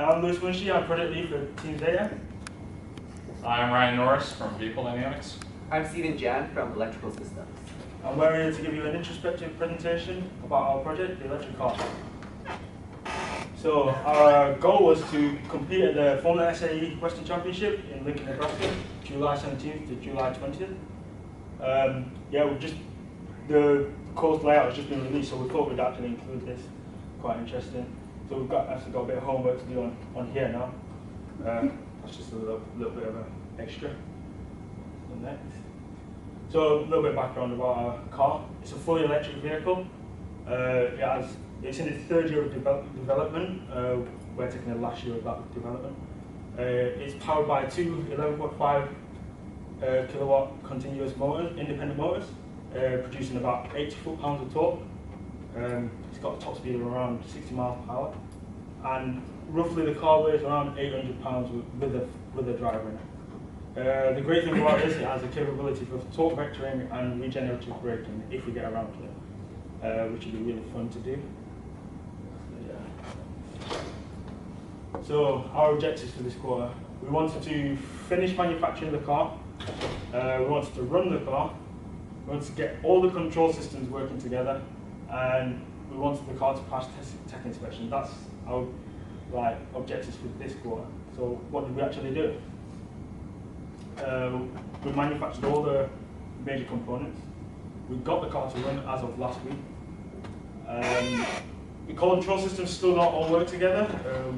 I'm Lewis Munshi. I'm project lead for Team Zeta. I'm Ryan Norris from Vehicle Dynamics. I'm Steven Jan from Electrical Systems. And we're here to give you an introspective presentation about our project, the electric car. So our goal was to compete at the Formula SAE Western Championship in Lincoln, Nebraska, July 17th to July 20th. The course layout has just been released, so we thought we'd actually include this. Quite interesting. So we've actually got a bit of homework to do on here now. That's just a little bit of an extra. So next. So a little bit of background about our car. It's a fully electric vehicle. It's in its third year of development. We're taking the last year of that development. It's powered by two 11.5 kilowatt continuous motors, independent motors, producing about 80 foot-pounds of torque. It's got a top speed of around 60 miles per hour, and roughly the car weighs around 800 pounds with a driver in it. The great thing about this, it has the capability for torque vectoring and regenerative braking if we get around to it, which would be really fun to do. So our objectives for this quarter, we wanted to finish manufacturing the car, we wanted to run the car, we wanted to get all the control systems working together, and we wanted the car to pass tech inspection. That's our objectives for this quarter. So what did we actually do? We manufactured all the major components. We got the car to run as of last week. The control systems still not all work together.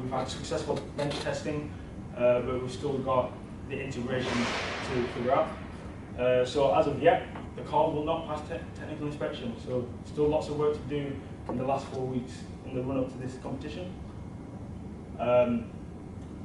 We've had successful bench testing, but we've still got the integration to figure out. So as of yet, the car will not pass technical inspection. So still lots of work to do in the last 4 weeks in the run-up to this competition.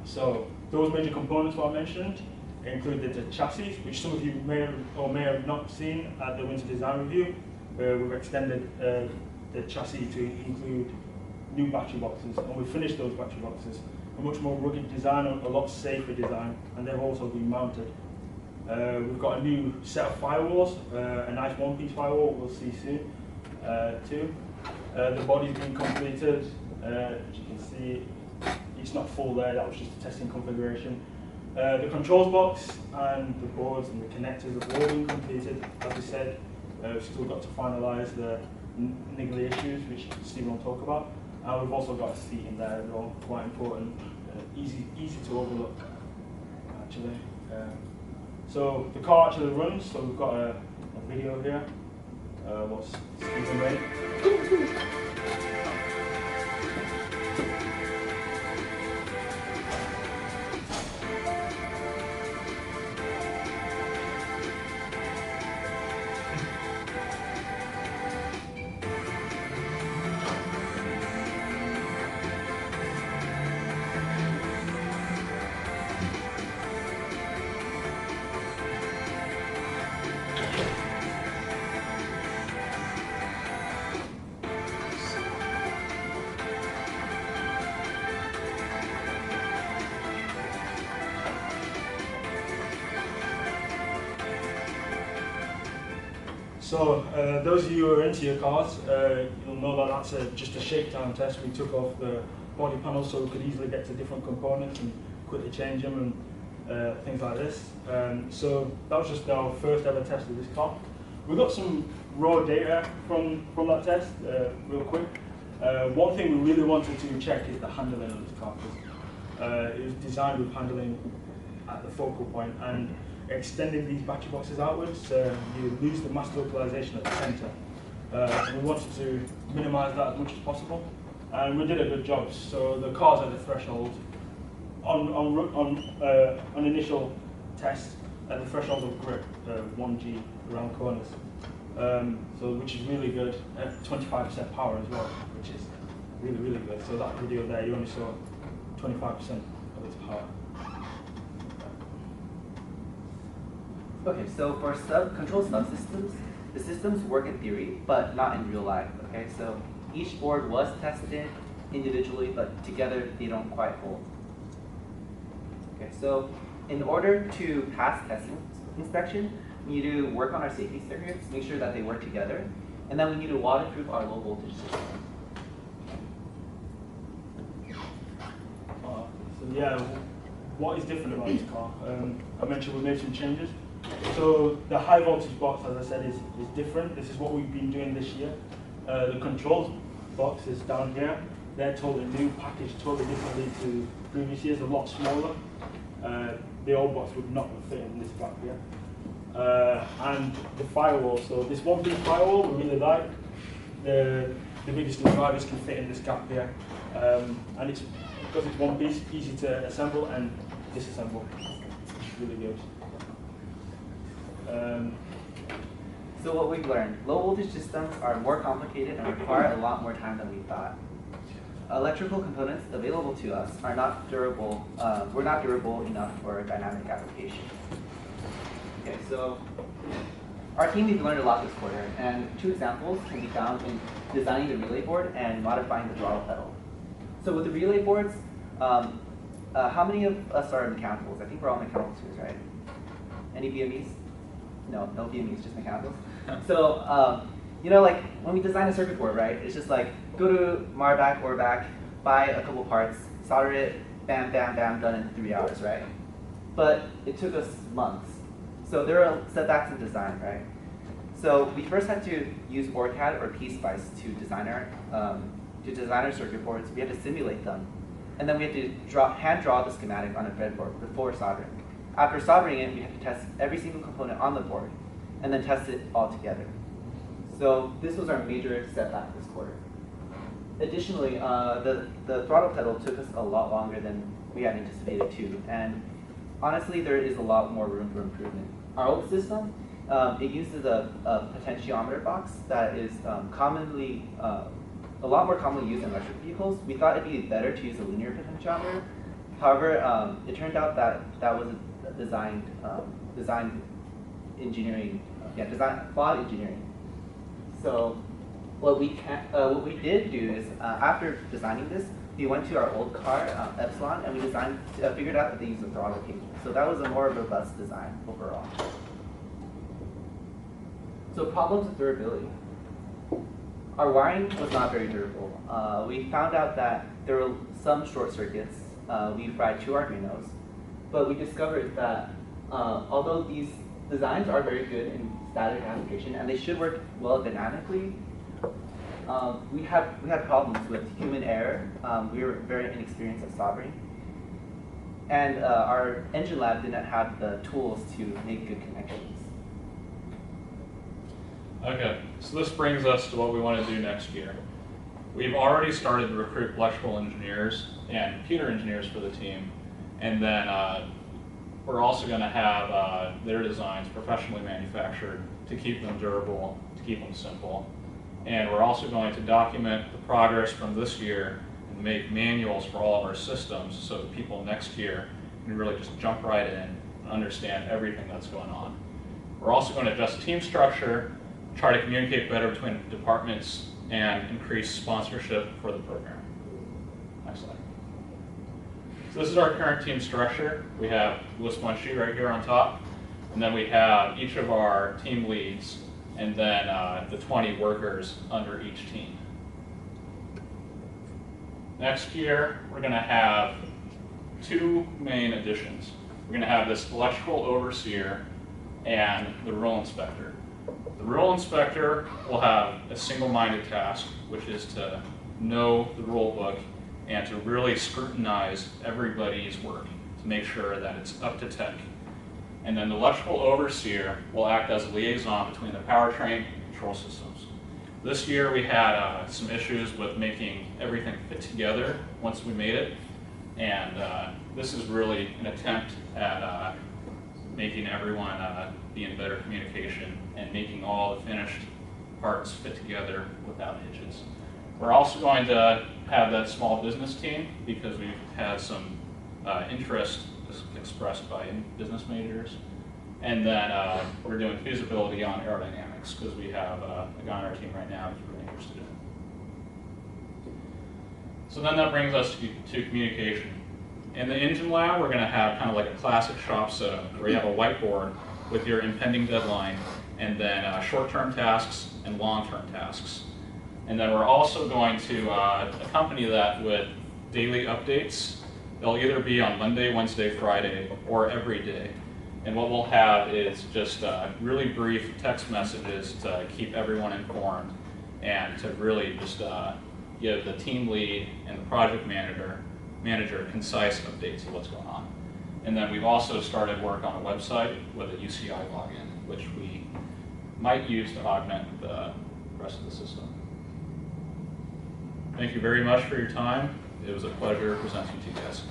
So those major components what I mentioned included the chassis, which some of you may have not seen at the Winter Design Review. We've extended the chassis to include new battery boxes, and we've finished those battery boxes. A much more rugged design, a lot safer design, and they've also been mounted. We've got a new set of firewalls, a nice one-piece firewall we'll see soon too. The body's been completed. As you can see, it's not full there, that was just a testing configuration. The controls box and the boards and the connectors have all been completed, as we said. We've still got to finalise the niggly issues, which Stephen will talk about. And we've also got a seat in there as well, quite important, easy to overlook, actually. So the car actually runs, so we've got a video here. What's Stephen ready? So those of you who are into your cars, you'll know that that's just a shakedown test. We took off the body panel so we could easily get to different components and quickly change them and things like this. So that was just our first ever test of this car. We got some raw data from that test real quick. One thing we really wanted to check is the handling of this car. It was designed with handling at the focal point, and extending these battery boxes outwards, you lose the mass localization at the center. We wanted to minimize that as much as possible, and we did a good job. So the car's at the threshold on initial test at the threshold of grip, 1G around corners. Which is really good at 25% power as well, which is really good. So that video there, you only saw 25% of its power. Okay, so for control subsystems, the systems work in theory, but not in real life. Okay, so each board was tested individually, but together they don't quite hold. Okay, so in order to pass test inspection, we need to work on our safety circuits, make sure that they work together, and then we need to waterproof our low voltage system. yeah, what is different about this car? I mentioned we made some changes. So the high voltage box, as I said, is different. This is what we've been doing this year. The controls box is down here. They're totally new, packaged totally differently to previous years, a lot smaller. The old box would not have fit in this gap here. And the firewall, so this one-piece firewall we really like. The biggest drivers can fit in this gap here. And it's, because it's one piece, easy to assemble and disassemble, which is really good. So what we've learned, low voltage systems are more complicated and require a lot more time than we thought. Electrical components available to us are not durable, were not durable enough for dynamic application. Okay, so our team has learned a lot this quarter, and 2 examples can be found in designing the relay board and modifying the throttle pedal. So with the relay boards, how many of us are mechanicals? I think we're all mechanical students, right? Any BMEs? No BMEs, just mechanicals. So, you know, like when we design a circuit board, right? It's just like go to Marback or back, buy a couple parts, solder it, bam, bam, bam, done in 3 hours, right? But it took us months. So there are setbacks in design, right? So we first had to use OrCAD or PSpice to design our circuit boards. We had to simulate them, and then we had to hand draw the schematic on a breadboard before soldering. After soldering it, we had to test every single component on the board, and then test it all together. So this was our major setback this quarter. Additionally, the throttle pedal took us a lot longer than we had anticipated too, and honestly, there is a lot more room for improvement. Our old system, it uses a potentiometer box that is a lot more commonly used in electric vehicles. We thought it'd be better to use a linear potentiometer. However, it turned out that that was design engineering, flawed engineering. So what we did do is, after designing this, we went to our old car, Epsilon, and we figured out that they use a throttle cable. So that was a more robust design overall. So problems with durability. Our wiring was not very durable. We found out that there were some short circuits. We fried 2 Arduinos, but we discovered that although these designs are very good in static application and they should work well dynamically, we had problems with human error. We were very inexperienced at soldering, and our engine lab didn't have the tools to make good connections. Okay, so this brings us to what we want to do next year. We've already started to recruit electrical engineers and computer engineers for the team, and then we're also going to have their designs professionally manufactured to keep them durable, to keep them simple. And we're also going to document the progress from this year and make manuals for all of our systems so that people next year can really just jump right in and understand everything that's going on. We're also going to adjust team structure, try to communicate better between departments, and increase sponsorship for the program. Next slide. So this is our current team structure. We have list 1 sheet right here on top, and then we have each of our team leads, and then the 20 workers under each team. Next year, we're going to have 2 main additions. We're going to have this electrical overseer and the rule inspector. The rule inspector will have a single-minded task, which is to know the rule book and to really scrutinize everybody's work to make sure that it's up to tech. And then the electrical overseer will act as a liaison between the powertrain and control systems. This year we had some issues with making everything fit together once we made it, and this is really an attempt at making everyone be in better communication and making all the finished parts fit together without hitches. We're also going to have that small business team because we've had some interest expressed by business majors. And then we're doing feasibility on aerodynamics because we have a guy on our team right now who's really interested in it. So then that brings us to communication. In the engine lab, we're going to have kind of like a classic shop setup where you have a whiteboard with your impending deadline and then short-term tasks and long-term tasks. And then we're also going to accompany that with daily updates They'll either be on Monday, Wednesday, Friday, or every day. And what we'll have is just really brief text messages to keep everyone informed and to really just give the team lead and the project manager concise updates of what's going on. And then we've also started work on a website with a UCI login, which we might use to augment the rest of the system. Thank you very much for your time. It was a pleasure presenting to you guys.